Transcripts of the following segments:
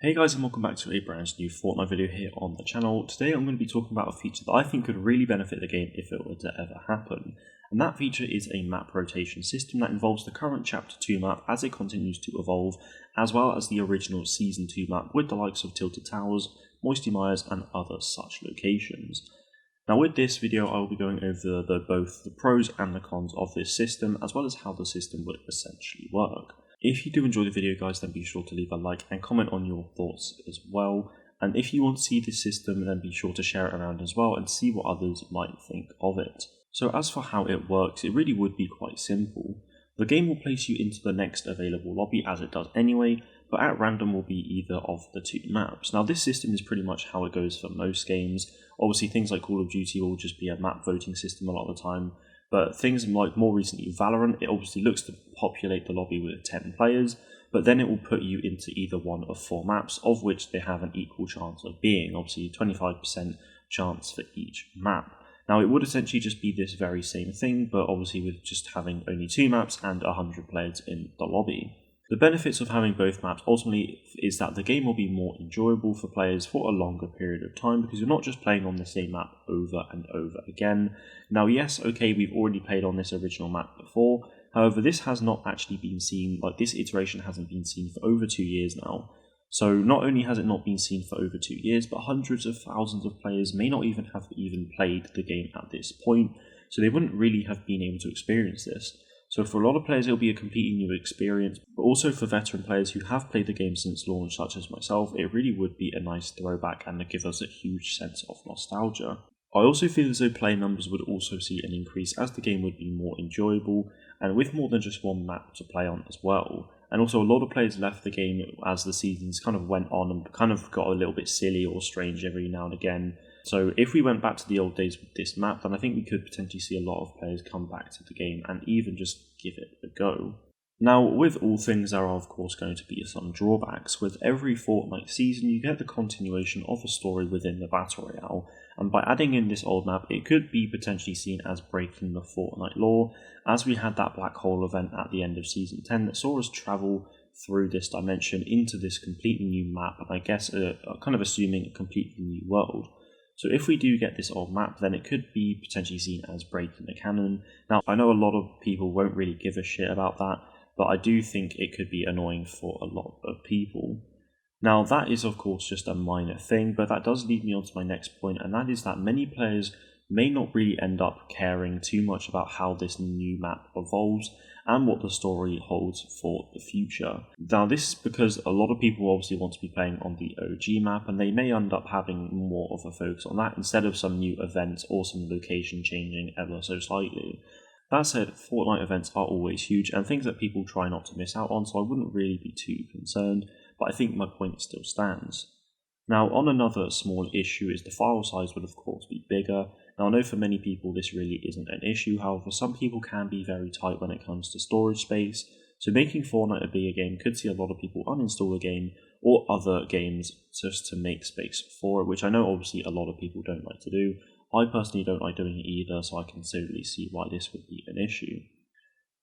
Hey guys, and welcome back to a brand new Fortnite video here on the channel. Today I'm going to be talking about a feature that I think could really benefit the game if it were to ever happen. And that feature is a map rotation system that involves the current Chapter 2 map as it continues to evolve, as well as the original Season 2 map with the likes of Tilted Towers, Moisty Mires and other such locations. Now with this video I will be going over both the pros and the cons of this system, as well as how the system would essentially work. If you do enjoy the video guys, then be sure to leave a like and comment on your thoughts as well. And if you want to see this system, then be sure to share it around as well and see what others might think of it. So as for how it works, it really would be quite simple. The game will place you into the next available lobby, as it does anyway, but at random will be either of the two maps. Now this system is pretty much how it goes for most games. Obviously things like Call of Duty will just be a map voting system a lot of the time, but things like more recently Valorant, it obviously looks to populate the lobby with 10 players, but then it will put you into either one of 4 maps, of which they have an equal chance of being, obviously 25% chance for each map. Now it would essentially just be this very same thing, but obviously with just having only 2 maps and 100 players in the lobby. The benefits of having both maps ultimately is that the game will be more enjoyable for players for a longer period of time, because you're not just playing on the same map over and over again. Now yes, okay, we've already played on this original map before, however this has not actually been seen, like this iteration hasn't been seen for over 2 years now. So not only has it not been seen for over 2 years, but hundreds of thousands of players may not even have played the game at this point, so they wouldn't really have been able to experience this. So for a lot of players it'll be a completely new experience, but also for veteran players who have played the game since launch, such as myself, it really would be a nice throwback and give us a huge sense of nostalgia. I also feel as though player numbers would also see an increase, as the game would be more enjoyable and with more than just one map to play on as well. And also a lot of players left the game as the seasons kind of went on and kind of got a little bit silly or strange every now and again. So if we went back to the old days with this map, then I think we could potentially see a lot of players come back to the game and even just give it a go. Now, with all things, there are of course going to be some drawbacks. With every Fortnite season, you get the continuation of a story within the Battle Royale, and by adding in this old map, it could be potentially seen as breaking the Fortnite lore, as we had that black hole event at the end of Season 10 that saw us travel through this dimension into this completely new map, and I guess kind of assuming a completely new world. So if we do get this old map, then it could be potentially seen as breaking the canon. Now, I know a lot of people won't really give a shit about that, but I do think it could be annoying for a lot of people. Now, that is of course just a minor thing, but that does lead me on to my next point, and that is that many players may not really end up caring too much about how this new map evolves and what the story holds for the future. Now this is because a lot of people obviously want to be playing on the OG map, and they may end up having more of a focus on that instead of some new events or some location changing ever so slightly. That said, Fortnite events are always huge and things that people try not to miss out on, so I wouldn't really be too concerned, but I think my point still stands. Now, on another small issue is the file size would of course be bigger. Now I know for many people this really isn't an issue, however some people can be very tight when it comes to storage space, so making Fortnite a bigger game could see a lot of people uninstall the game or other games just to make space for it, which I know obviously a lot of people don't like to do. I personally don't like doing it either, so I can totally see why this would be an issue.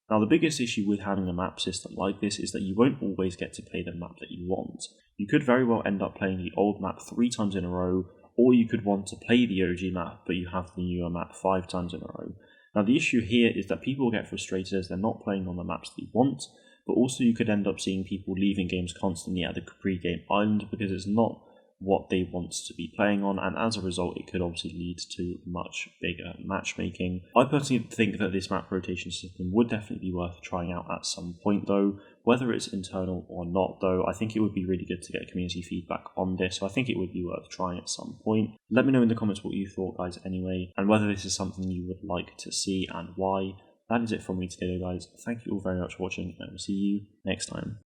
Now the biggest issue with having a map system like this is that you won't always get to play the map that you want. You could very well end up playing the old map 3 times in a row, or you could want to play the OG map but you have the newer map 5 times in a row. Now the issue here is that people get frustrated as they're not playing on the maps they want, but also you could end up seeing people leaving games constantly at the pre-game island because it's not what they want to be playing on, and as a result it could obviously lead to much bigger matchmaking. I personally think that this map rotation system would definitely be worth trying out at some point though. Whether it's internal or not though, I think it would be really good to get community feedback on this, so I think it would be worth trying at some point. Let me know in the comments what you thought guys anyway, and whether this is something you would like to see and why. That is it from me today guys. Thank you all very much for watching, and I will see you next time.